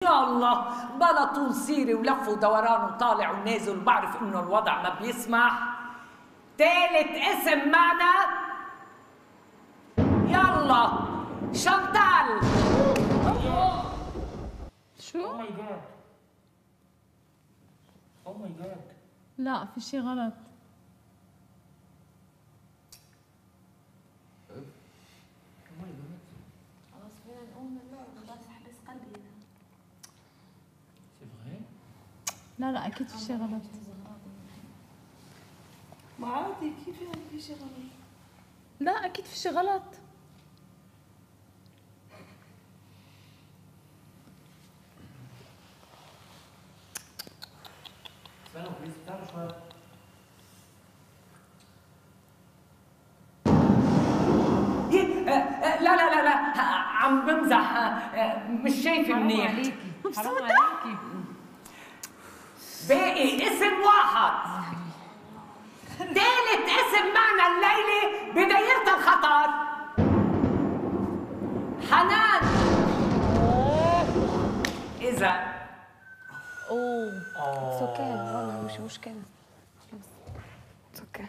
يا الله بلا طول سيري ولف ودوران وطالع ونازل وبعرف انه الوضع ما بيسمح. تالت اسم معنا يلا شانتال. شو؟ اوه ماي جاد. اوه ماي جاد. لا في شي غلط. خلاص فينا نقوم من اللعب بس احبس قلبي. لا لا اكيد في شي غلط. ما عادي كيف يعني في شي غلط؟ لا اكيد في شي غلط. استنوا بليز تعالوا شوي. لا لا لا لا عم بمزح، مش شايفه منيح. حرام عليكي. باقي اسم واحد. ثالث اسم معنا الليله بدايرة الخطر حنان. إذا اوه اتس اوكي، مش مشكلة. اتس اوكي.